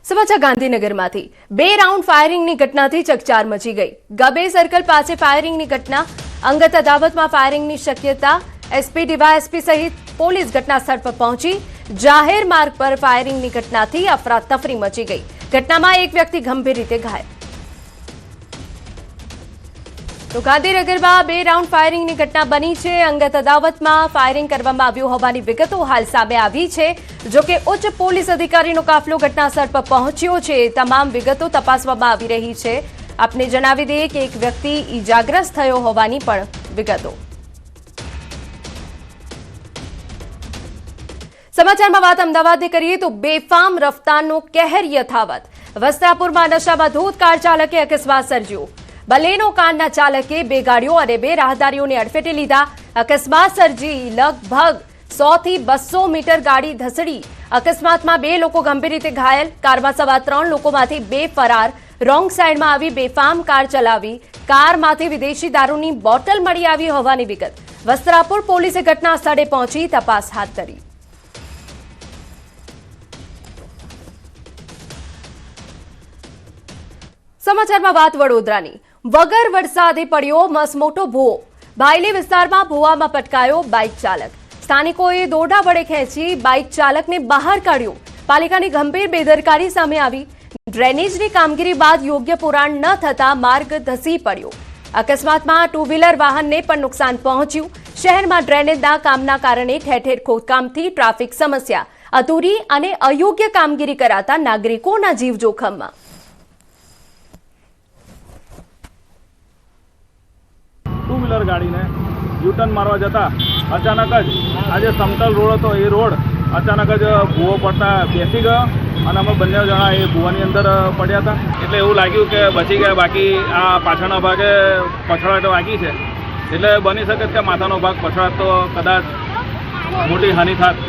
સમાચાર ગાંધીનગરમાંથી બે રાઉન્ડ ફાયરિંગની ઘટનાથી ચકચાર મચી ગઈ। ગબે સર્કલ પાસે ફાયરિંગની ઘટના, અંગત અદાવતમાં ફાયરિંગની શક્યતા। એસપી ડીવાયએસપી સહિત પોલીસ ઘટનાસ્થળ પર પહોંચી। જાહેર માર્ગ પર ફાયરિંગની ઘટનાથી અફરાતફરી મચી ગઈ। ઘટનામાં એક વ્યક્તિ ગંભીર રીતે ઘાયલ। તો ગાંધીનગરમાં બે રાઉન્ડ ફાયરિંગની ઘટના બની છે। અંગત અદાવતમાં ફાયરિંગ કરવામાં આવ્યું હોવાની વિગતો હાલ સામે આવી છે। જો કે ઉચ્ચ પોલીસ અધિકારીનો કાફલો ઘટનાસ્થળ પર પહોંચ્યો છે। તમામ વિગતો તપાસવામાં આવી રહી છે। આપને જણાવી દઈએ કે એક વ્યક્તિ ઈજાગ્રસ્ત થયો હોવાની પણ વિગતો। સમાચારમાં વાત અમદાવાદની કરીએ તો બેફામ રફતારનો કહેર યથાવત। વસ્ત્રાપુરમાં નશામાં ધૂત કાર ચાલકે અકસ્માત સર્જ્યો। બલેનો કારના ચાલકે બે ગાડીઓ અને બે રાહદારીઓને અડફેટે લીધા। અકસ્માત સર્જી લગભગ 100 થી 200 મીટર ગાડી ધસડી। અકસ્માતમાં બે લોકો ગંભીર રીતે ઘાયલ। કારમાં સવાર 3 લોકોમાંથી બે ફરાર। રોંગ સાઈડમાં આવી બેફામ કાર ચલાવી। કારમાંથી વિદેશી દારૂની બોટલ મળી આવી હોવાની વિગત। વસ્ત્રાપુર પોલીસે ઘટના સ્થળે પહોંચી તપાસ હાથ ધરી। સમાચારમાં વાત વડોદરાની। વગર વરસાદે પડ્યો મસમોટો ભૂવો। ભાયલી વિસ્તારમાં ભૂવામાં પટકાયો બાઇક ચાલક। સ્થાનિકોએ દોરડા વડે ખેંચી બાઇક ચાલકને બહાર કાઢ્યો। પાલિકાની ગંભીર બેદરકારી સામે આવી। ડ્રેનેજની કામગીરી બાદ યોગ્ય પુરાણ ન થતા માર્ગ ધસી પડ્યો। અકસ્માતમાં ટુ વ્હીલર વાહનને પણ નુકસાન પહોંચ્યું। શહેરમાં ડ્રેનેજના કામના કારણે ઠેર ઠેર ખોદકામથી ટ્રાફિક સમસ્યા, અધૂરી અને અયોગ્ય કામગીરી કરાતા નાગરિકોના જીવ જોખમમાં। टू व्हीलर गाड़ी ने यूटर्न मारवा जता अचानक ज आज समतल रोड હતો એ રોડ अचानक ज ભૂવો પડતા બેસી ગયો અને અમે બંને જણા એ ભૂવાની અંદર પડ્યા હતા। એટલે એવું લાગ્યું કે બચી ગયા, બાકી આ પાછળના ભાગે પછડાટ વાગી છે। એટલે બની શકે કે માથાનો ભાગ પછડાટ તો કદાચ મોટી હાનિ થાત।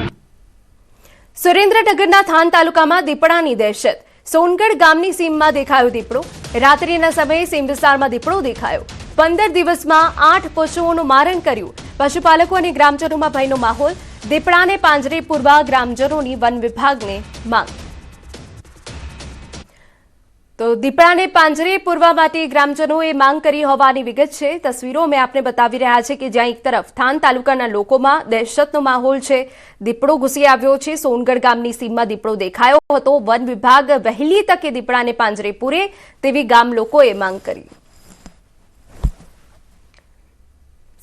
સુરેન્દ્રનગરના થાન તાલુકામાં દીપડાની દહેશત। સોનગઢ ગામની સીમમાં દેખાયો દીપડો। રાત્રિના સમયે સીમ વિસ્તારમાં દીપડો દેખાયો। 15 દિવસમાં 8 પશુઓનું મારણ કર્યું। પશુપાલકો અને ગ્રામજનોમાં ભયનો માહોલ। દીપડાને પાંજરે પૂરવા ગ્રામજનોની વન વિભાગને માંગ। તો દીપડાને પાંજરે પૂરવા માટે ગ્રામજનોએ માંગ કરી હોવાની વિગત છે। તસવીરો અમે આપને બતાવી રહ્યા છે કે જ્યાં એક તરફ થાન તાલુકાના લોકોમાં દહેશતનો માહોલ છે। દીપડો ઘૂસી આવ્યો છે। સોનગઢ ગામની સીમમાં દીપડો દેખાયો હતો। વન વિભાગ વહેલી તકે દીપડાને પાંજરે પૂરે તેવી ગામ લોકોએ માંગ કરી।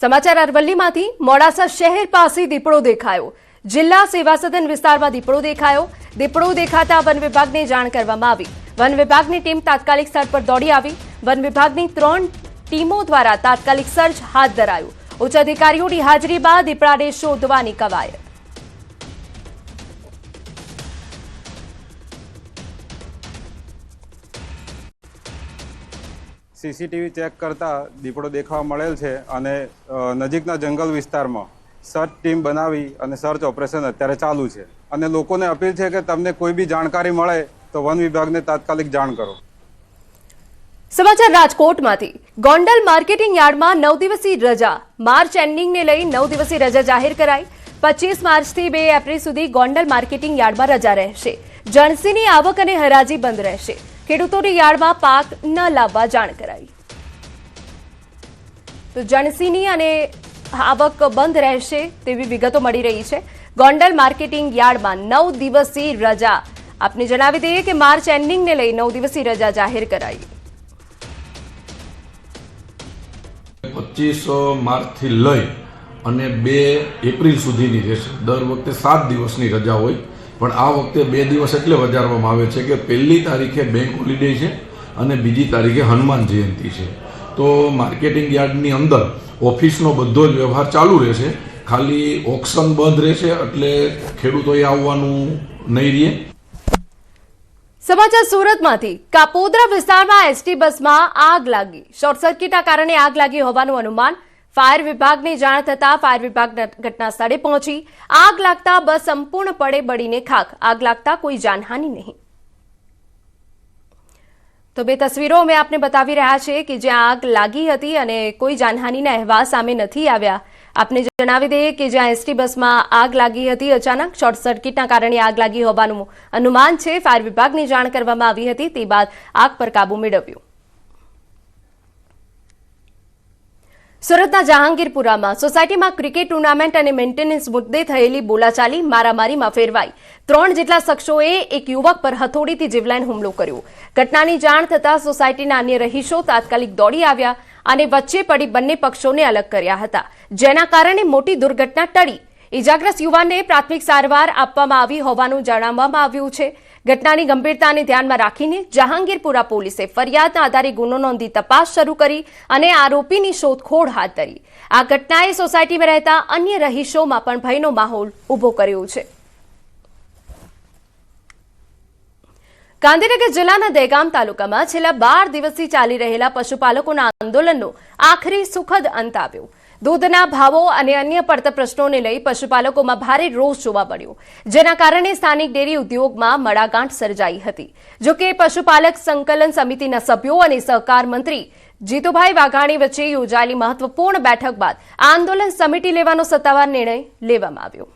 સમાચાર અરવલ્લીમાંથી। મોડાસા શહેર પાસે દીપડો દેખાયો। જિલ્લા સેવા સદન વિસ્તારમાં દીપડો દેખાયો। દીપડો દેખાતા વન વિભાગને જાણ કરવામાં આવી। વન વિભાગની ટીમ તાત્કાલિક સ્થળ પર દોડી આવી। વન વિભાગની 3 ટીમો દ્વારા તાત્કાલિક સર્ચ હાથ ધરાયું। ઉચ્ચ અધિકારીઓની હાજરી બાદ દીપડાને શોધવાની કવાયત। સીસીટીવી ચેક કરતા દીપડો દેખાવા મળેલ છે અને નજીકના જંગલ વિસ્તારમાં સર્ચ ટીમ બનાવી અને સર્ચ ઓપરેશન અત્યારે ચાલુ છે। અને લોકોને અપીલ છે કે તમને કોઈ બી જાણકારી મળે તો વન વિભાગને તાત્કાલિક જાણ કરો। સમાચાર રાજકોટમાંથી। ગોંડલ માર્કેટિંગ યાર્ડમાં 9 દિવસીય રજા। માર્ચ એન્ડિંગને લઈ 9 દિવસીય રજા જાહેર કરાઈ। 25 માર્ચથી 2 એપ્રિલ સુધી ગોંડલ માર્કેટિંગ યાર્ડમાં રજા રહેશે। જણસીની આવક અને હરાજી બંધ રહેશે। ખેડૂતોને યાર્ડમાં પાક ન લાવવા જાણ કરાઈ। તો જણસીની અને આવક બંધ રહેશે તેવી વિગતો મળી રહી છે। ગોંડલ માર્કેટિંગ યાર્ડમાં 9 દિવસીય રજા। આપને જણાવી દઈએ કે માર્ચ એન્ડિંગને લઈ 9 દિવસીય રજા જાહેર કરાઈ। 25 માર્ચથી લઈ અને 2 એપ્રિલ સુધીની રહેશે। દર વખતે 7 દિવસની રજા હોય, પણ આ વખતે 2 દિવસ એટલે વધારવામાં આવે છે કે પહેલી તારીખે બેંક હોલિડે છે અને બીજી તારીખે હનુમાન જયંતિ છે। તો માર્કેટિંગ યાર્ડની અંદર ઓફિસનો બધો જ વ્યવહાર ચાલુ રહેશે। ખાલી ઓક્શન બંધ રહેશે, એટલે ખેડૂતોએ આવવાનું નહીં રહે। સમાચાર સુરતમાંથી। કાપોદ્રા વિસ્તારમાં એસટી બસમાં આગ લાગી। શોર્ટ સર્કિટના કારણે આગ લાગી હોવાનું અનુમાન। ફાયર વિભાગને જાણ થતાં ફાયર વિભાગ ઘટના સ્થળે પહોંચી। આગ લાગતા બસ સંપૂર્ણપણે બળીને ખાખ। આગ લાગતા કોઈ જાનહાનિ નહીં। તો બે તસવીરો અમે આપને બતાવી રહ્યા છે કે જ્યાં આગ લાગી હતી અને કોઈ જાનહાનિના અહેવાલ સામે નથી આવ્યા। આપને જણાવી દઈએ કે જ્યાં એસટી બસમાં આગ લાગી હતી, અચાનક શોર્ટ સર્કિટના કારણે આગ લાગી હોવાનું અનુમાન છે. ફાયર વિભાગને જાણ કરવામાં આવી હતી, તે બાદ આગ પર કાબુ મેળવ્યો. સુરતના જહાંગીરપુરામાં સોસાયટીમાં ક્રિકેટ ટુર્નામેન્ટ અને મેન્ટેનન્સ મુદ્દે થયેલી બોલાચાલી મારામારીમાં ફેરવાઈ. 3 જેટલા શખ્સોએ એક યુવક પર હથોડીથી જીવલેણ હુમલો કર્યો. ઘટનાની જાણ થતાં સોસાયટીના અન્ય રહીશો તાત્કાલિક દોડી આવ્યા અને વચ્ચે પડી બંને પક્ષોને અલગ કર્યા હતા, જેના કારણે મોટી દુર્ઘટના ટળી. ઇજાગ્રસ્ત યુવાનને પ્રાથમિક સારવાર આપવામાં આવી હોવાનું જણાવવામાં આવ્યું છે. ઘટનાની ગંભીરતાને ધ્યાનમાં રાખીને જહાંગીરપુરા પોલીસે ફરિયાદના આધારે ગુનો નોંધી તપાસ શરૂ કરી અને આરોપીની શોધખોળ હાથ ધરી. આ ઘટનાએ સોસાયટીમાં રહેતા અન્ય રહીશોમાં પણ ભયનો માહોલ ઉભો કર્યો છે. ગાંધીનગર જિલ્લાના દહેગામ તાલુકામાં છેલ્લા 12 દિવસથી ચાલી રહેલા પશુપાલકોના આંદોલનનો આખરી સુખદ અંત આવ્યો. દૂધના ભાવો અને અન્ય પડતર પ્રશ્નોને લઈ પશુપાલકોમાં ભારે રોષ જોવા મળ્યો, જેના કારણે સ્થાનિક ડેરી ઉદ્યોગમાં મડાગાંઠ સર્જાઈ હતી. જોકે પશુપાલક સંકલન સમિતિના સભ્યો અને સહકાર મંત્રી જીતુભાઈ વાઘાણી વચ્ચે યોજાયેલી મહત્વપૂર્ણ બેઠક બાદ આંદોલન સમિતિ લેવાનો સત્તાવાર નિર્ણય લેવામાં આવ્યો.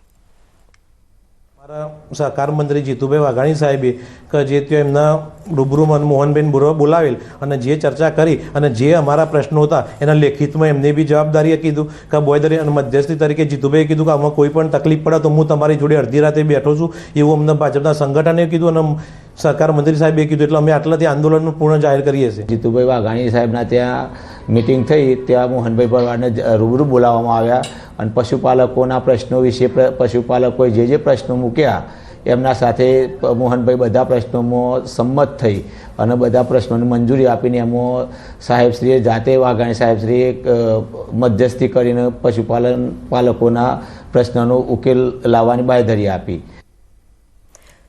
સહકાર મંત્રી જીતુભાઈ વાઘાણી સાહેબે કે જે ત્યાં એમના રૂબરૂમાં મોહનબેન બોલાવેલ અને જે ચર્ચા કરી અને જે અમારા પ્રશ્નો હતા એના લેખિતમાં એમને બી જવાબદારીએ કીધું કે બોયદરી અને મધ્યસ્થી તરીકે જીતુભાઈએ કીધું કે આમાં કોઈ પણ તકલીફ પડે તો હું તમારી જોડે અડધી રાતે બેઠો છું, એવું અમને ભાજપના સંગઠને કીધું અને સહકાર મંત્રી સાહેબે કીધું. એટલે અમે આટલાથી આંદોલનનું પૂર્ણ જાહેર કરીએ છીએ. જીતુભાઈ વાઘાણી સાહેબના ત્યાં મિટિંગ થઈ, ત્યાં મોહનભાઈ ભરવાડને રૂબરૂ બોલાવવામાં આવ્યા અને પશુપાલકોના પ્રશ્નો વિશે પશુપાલકોએ જે પ્રશ્નો મૂક્યા એમના સાથે મોહનભાઈ બધા પ્રશ્નોમાં સંમત થઈ અને બધા પ્રશ્નોને મંજૂરી આપીને એમાં સાહેબશ્રીએ જાતે વાઘાણી સાહેબશ્રીએ મધ્યસ્થી કરીને પશુપાલકોના પ્રશ્નનો ઉકેલ લાવવાની બાંયધરી આપી.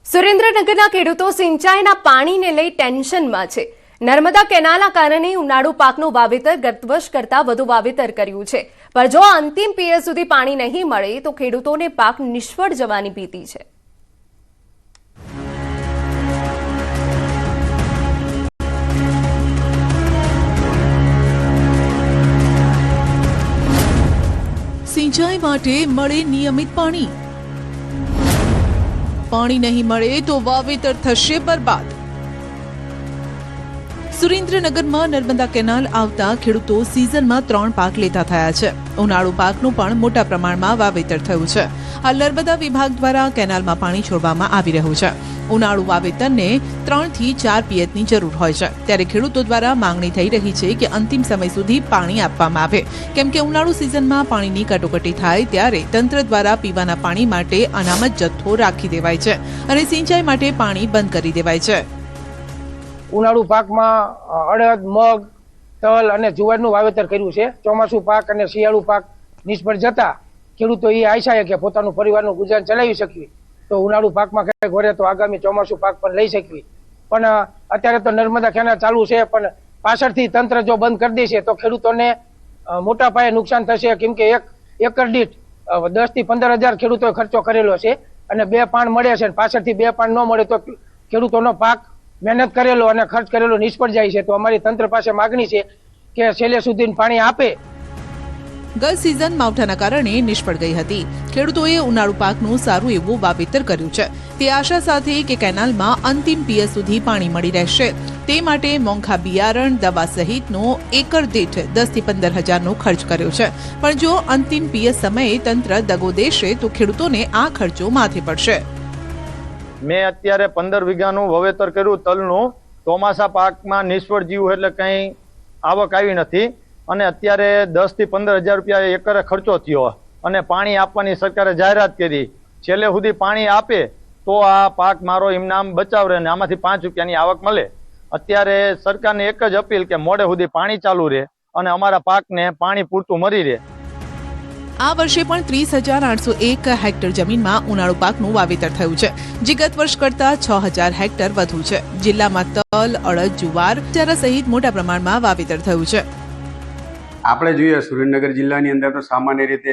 સુરેન્દ્રનગરના ખેડૂતો સિંચાઈના પાણીને લઈ ટેન્શનમાં છે. નર્મદા કેનાલના કારણે ઉનાળુ પાકનું વાવેતર ગત વર્ષ કરતાં વધુ વાવેતર કર્યું છે, પણ જો અંતિમ પિયત સુધી પાણી નહીં મળે તો ખેડૂતોને પાક નિષ્ફળ જવાની ભીતિ છે. સિંચાઈ માટે મળે નિયમિત પાણી, પાણી નહીં મળે તો વાવેતર થશે બરબાદ. સુરેન્દ્રનગરમાં નર્મદા કેનાલ આવતા ખેડૂતો સિઝનમાં 3 પાક લેતા થયા છે. ઉનાળુ પાકનું પણ મોટા પ્રમાણમાં વાવેતર થયું છે. આ નર્મદા વિભાગ દ્વારા કેનાલમાં પાણી છોડવામાં આવી રહ્યું છે. ઉનાળુ વાવેતરને 3 થી 4 પિયતની જરૂર હોય છે, ત્યારે ખેડૂતો દ્વારા માંગણી થઈ રહી છે કે અંતિમ સમય સુધી પાણી આપવામાં આવે, કેમ કે ઉનાળુ સિઝનમાં પાણીની કટોકટી થાય ત્યારે તંત્ર દ્વારા પીવાના પાણી માટે અનામત જથ્થો રાખી દેવાય છે અને સિંચાઈ માટે પાણી બંધ કરી દેવાય છે. ઉનાળુ પાકમાં અડદ, મગ, તલ અને જુવારનું વાવેતર કર્યું છે. ચોમાસુ પાક અને શિયાળુ પાક નિષ્ફળ જતા ખેડૂતો એ આશા કે પોતાનું પરિવારનું ગુજરાન ચલાવી શકવી, તો ઉનાળુ પાકમાં કંઈક વરે તો આગામી ચોમાસુ પાક પણ લઈ શકવી. પણ અત્યારે તો નર્મદા કેનાલ ચાલુ છે, પણ પાછળથી તંત્ર જો બંધ કરી દેશે તો ખેડૂતોને મોટા પાયે નુકસાન થશે, કેમ કે એક એકર દીઠ 10 થી 15 હજાર ખેડૂતોએ ખર્ચો કરેલો છે અને 2 પાણ મળે છે. પાછળથી 2 પાણ ન મળે તો ખેડૂતોનો પાક મહેનત કરેલો અને ખર્ચ કરેલો નિષ્ફળ જાય છે. તો અમારી તંત્ર પાસે માગણી છે કે છેલ્લે સુધી પાણી આપે. ગત સિઝન માવઠાના કારણે નિષ્ફળ ગઈ હતી. ખેડૂતોએ ઉનાળુ પાકનું સારું એવું વાવેતર કર્યું છે. તે આશા સાથે કે કેનાલમાં અંતિમ પિયત સુધી પાણી મળી રહેશે, તે માટે મોંઘા બિયારણ, દવા સહિતનો એકર દીઠ 10 થી 15 હજારનો ખર્ચ કર્યો છે. પણ જો અંતિમ પિયત સમયે તંત્ર દગો દેશે તો ખેડૂતોને આ ખર્ચો માથે પડશે. મેં અત્યારે 15 વીઘાનું વાવેતર કર્યું તલનું. ચોમાસા પાકમાં નિષ્ફળ જીવ એટલે કંઈ આવક આવી નથી અને અત્યારે 10 થી 15 હજાર રૂપિયા એકરે ખર્ચો થયો અને પાણી આપવાની સરકારે જાહેરાત કરી. છેલ્લે સુધી પાણી આપે તો આ પાક મારો ઇનામ બચાવ રહે અને આમાંથી 5 રૂપિયાની આવક મળે. અત્યારે સરકારને એક જ અપીલ કે મોડે સુધી પાણી ચાલુ રહે અને અમારા પાકને પાણી પૂરતું મળી રહે. આ વર્ષે પણ 30,801 હેક્ટર જમીનમાં ઉનાળુ પાકનું વાવેતર થયું છે, જે ગત વર્ષ કરતા 6,000 હેક્ટર વધુ છે. જિલ્લામાં તલ, અડદ, જુવાર, ચારા સહિત મોટા પ્રમાણમાં વાવેતર થયું છે. આપણે જોઈએ સુરેન્દ્રનગર જિલ્લાની અંદર તો સામાન્ય રીતે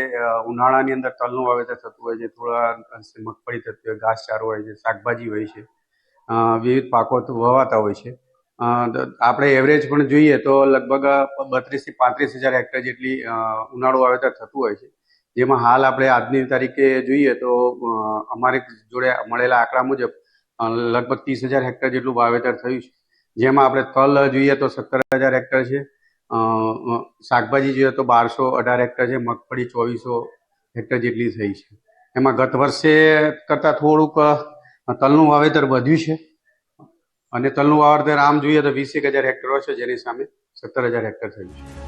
ઉનાળાની અંદર તલનું વાવેતર થતું હોય છે, થોડા અંશે મગફળી થતી હોય, ઘાસચારો હોય છે, શાકભાજી હોય છે, વિવિધ પાકો વવાતા હોય છે. આપણે એવરેજ પણ જોઈએ તો લગભગ 32 થી 35 હજાર હેક્ટર જેટલી ઉનાળુ વાવેતર થતું હોય છે. જેમાં હાલ આપણે આજની તારીખે જોઈએ તો અમારી જોડે મળેલા આંકડા મુજબ લગભગ 30,000 હેક્ટર જેટલું વાવેતર થયું છે, જેમાં આપણે તલ જોઈએ તો 17,000 હેક્ટર છે, શાકભાજી જોઈએ તો 1,218 હેક્ટર છે, મગફળી 2,400 હેક્ટર જેટલી થઈ છે. એમાં ગત વર્ષે કરતાં થોડુંક તલનું વાવેતર વધ્યું છે અને તલનું વાવેતર આમ જોઈએ તો 20,000 હેક્ટર છે, જેની સામે 17,000 હેક્ટર થયું છે.